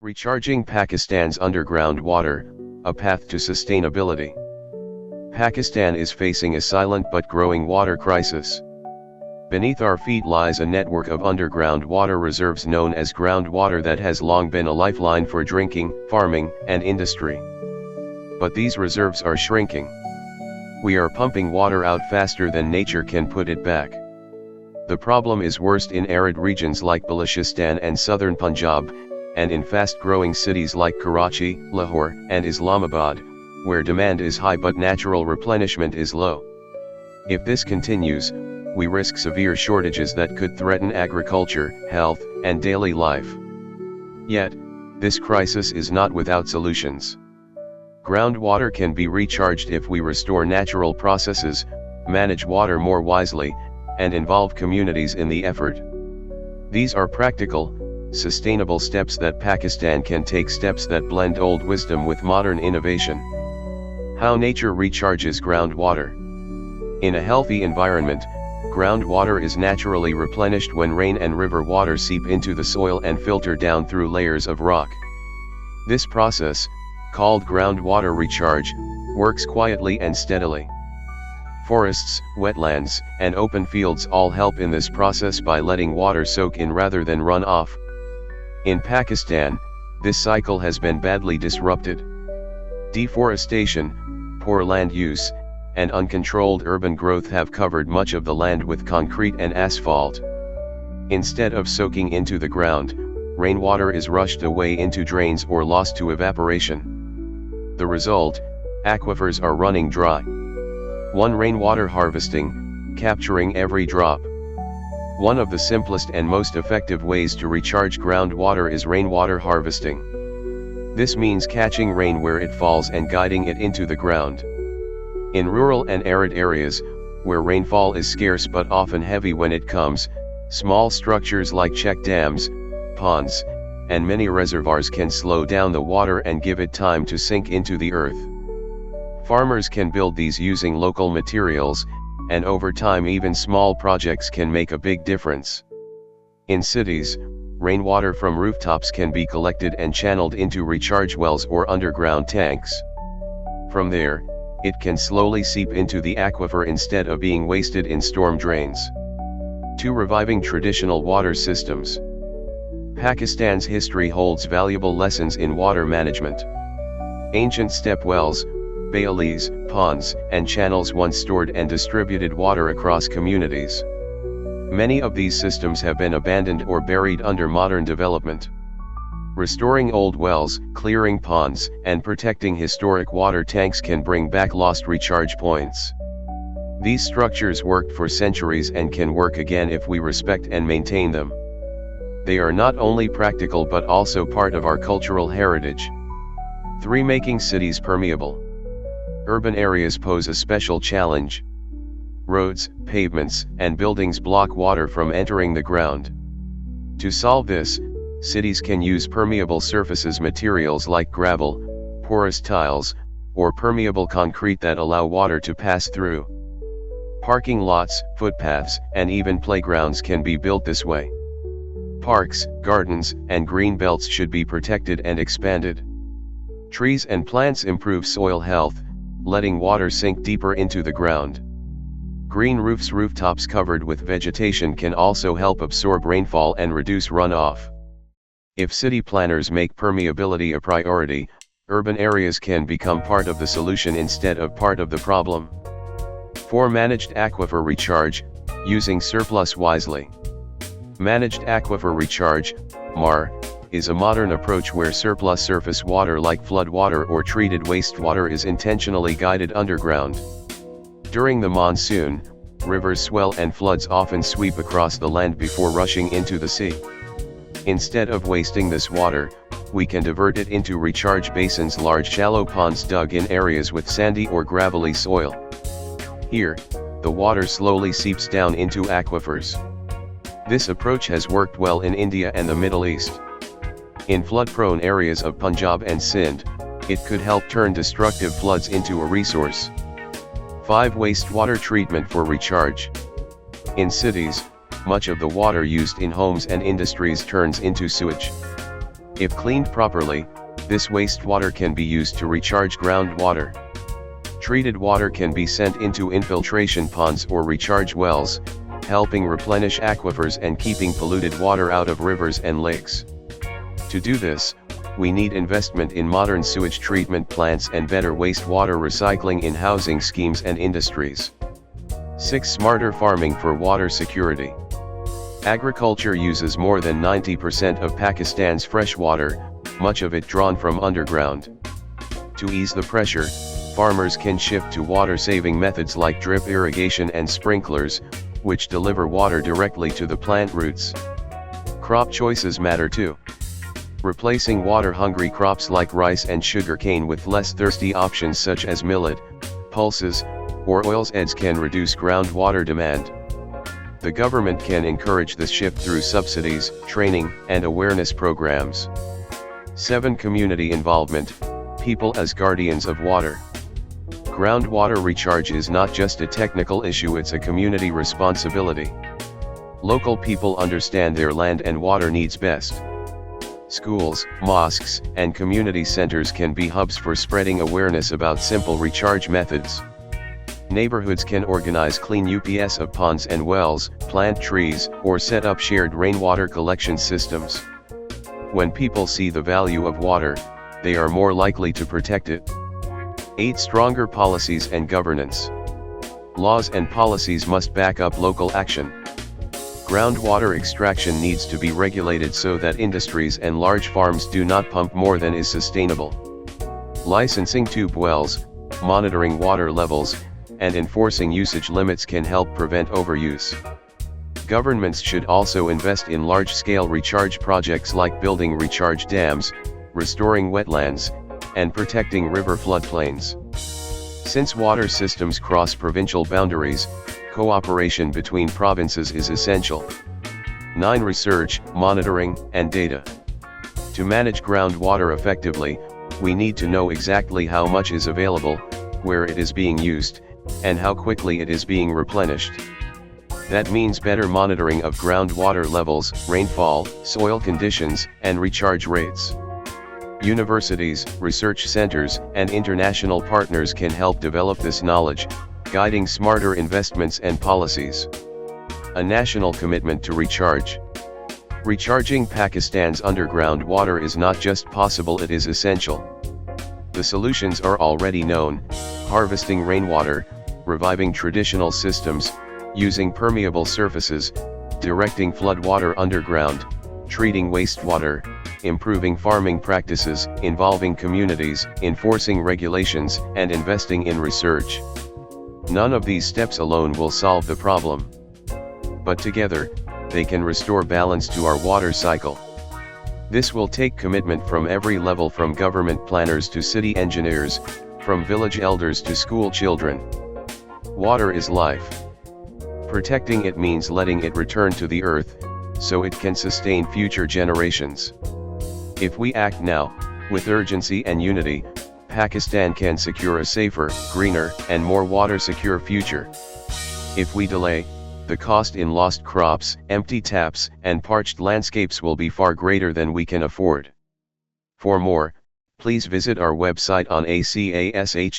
Recharging Pakistan's underground water, a path to sustainability. Pakistan is facing a silent but growing water crisis. Beneath our feet lies a network of underground water reserves known as groundwater that has long been a lifeline for drinking, farming, and industry. But these reserves are shrinking. We are pumping water out faster than nature can put it back. The problem is worst in arid regions like Balochistan and southern Punjab, and in fast-growing cities like Karachi, Lahore, and Islamabad, where demand is high but natural replenishment is low. If this continues, we risk severe shortages that could threaten agriculture, health, and daily life. Yet, this crisis is not without solutions. Groundwater can be recharged if we restore natural processes, manage water more wisely, and involve communities in the effort. These are practical, sustainable steps that Pakistan can take, steps that blend old wisdom with modern innovation. How nature recharges groundwater. In a healthy environment, groundwater is naturally replenished when rain and river water seep into the soil and filter down through layers of rock. This process, called groundwater recharge, works quietly and steadily. Forests, wetlands, and open fields all help in this process by letting water soak in rather than run off. In Pakistan, this cycle has been badly disrupted. Deforestation, poor land use, and uncontrolled urban growth have covered much of the land with concrete and asphalt. Instead of soaking into the ground, rainwater is rushed away into drains or lost to evaporation. The result, aquifers are running dry. One rainwater harvesting, capturing every drop. One of the simplest and most effective ways to recharge groundwater is rainwater harvesting. This means catching rain where it falls and guiding it into the ground. In rural and arid areas, where rainfall is scarce but often heavy when it comes, small structures like check dams, ponds, and many reservoirs can slow down the water and give it time to sink into the earth. Farmers can build these using local materials, and over time even small projects can make a big difference. In cities, rainwater from rooftops can be collected and channeled into recharge wells or underground tanks. From there, it can slowly seep into the aquifer instead of being wasted in storm drains. 2. Reviving traditional water systems. Pakistan's history holds valuable lessons in water management. Ancient step wells, baileys, ponds, and channels once stored and distributed water across communities. Many of these systems have been abandoned or buried under modern development. Restoring old wells, clearing ponds, and protecting historic water tanks can bring back lost recharge points. These structures worked for centuries and can work again if we respect and maintain them. They are not only practical but also part of our cultural heritage. 3. Making cities permeable. Urban areas pose a special challenge. Roads, pavements, and buildings block water from entering the ground. To solve this, cities can use permeable surfaces, materials like gravel, porous tiles, or permeable concrete that allow water to pass through. Parking lots, footpaths, and even playgrounds can be built this way. Parks, gardens, and green belts should be protected and expanded. Trees and plants improve soil health, letting water sink deeper into the ground. Green roofs, rooftops covered with vegetation can also help absorb rainfall and reduce runoff. If city planners make permeability a priority, urban areas can become part of the solution instead of part of the problem. 4. Managed aquifer recharge, using surplus wisely. Managed aquifer recharge, MAR, is a modern approach where surplus surface water like floodwater or treated wastewater is intentionally guided underground. During the monsoon, rivers swell and floods often sweep across the land before rushing into the sea. Instead of wasting this water, we can divert it into recharge basins, large shallow ponds dug in areas with sandy or gravelly soil. Here, the water slowly seeps down into aquifers. This approach has worked well in India and the Middle East. In flood-prone areas of Punjab and Sindh, it could help turn destructive floods into a resource. 5. Wastewater treatment for recharge. In cities, much of the water used in homes and industries turns into sewage. If cleaned properly, this wastewater can be used to recharge groundwater. Treated water can be sent into infiltration ponds or recharge wells, helping replenish aquifers and keeping polluted water out of rivers and lakes. To do this, we need investment in modern sewage treatment plants and better wastewater recycling in housing schemes and industries. 6. Smarter farming for water security. Agriculture uses more than 90% of Pakistan's fresh water, much of it drawn from underground. To ease the pressure, farmers can shift to water-saving methods like drip irrigation and sprinklers, which deliver water directly to the plant roots. Crop choices matter too. Replacing water-hungry crops like rice and sugarcane with less thirsty options such as millet, pulses, or oilseeds can reduce groundwater demand. The government can encourage this shift through subsidies, training, and awareness programs. 7. Community involvement, people as guardians of water. Groundwater recharge is not just a technical issue, it's a community responsibility. Local people understand their land and water needs best. Schools, mosques, and community centers can be hubs for spreading awareness about simple recharge methods. Neighborhoods can organize clean UPS of ponds and wells, plant trees, or set up shared rainwater collection systems. When people see the value of water, they are more likely to protect it. 8. Stronger policies and governance. Laws and policies must back up local action. Groundwater extraction needs to be regulated so that industries and large farms do not pump more than is sustainable. Licensing tube wells, monitoring water levels, and enforcing usage limits can help prevent overuse. Governments should also invest in large-scale recharge projects like building recharge dams, restoring wetlands, and protecting river floodplains. Since water systems cross provincial boundaries, cooperation between provinces is essential. 9. Research, monitoring, and data. To manage groundwater effectively, we need to know exactly how much is available, where it is being used, and how quickly it is being replenished. That means better monitoring of groundwater levels, rainfall, soil conditions, and recharge rates. Universities, research centers, and international partners can help develop this knowledge, guiding smarter investments and policies. A national commitment to recharge. Recharging Pakistan's underground water is not just possible, it is essential. The solutions are already known: harvesting rainwater, reviving traditional systems, using permeable surfaces, directing floodwater underground, treating wastewater, improving farming practices, involving communities, enforcing regulations, and investing in research. None of these steps alone will solve the problem. But together, they can restore balance to our water cycle. This will take commitment from every level, from government planners to city engineers, from village elders to school children. Water is life. Protecting it means letting it return to the earth, so it can sustain future generations. If we act now, with urgency and unity, Pakistan can secure a safer, greener, and more water-secure future. If we delay, the cost in lost crops, empty taps, and parched landscapes will be far greater than we can afford. For more, please visit our website on acash.org.pk.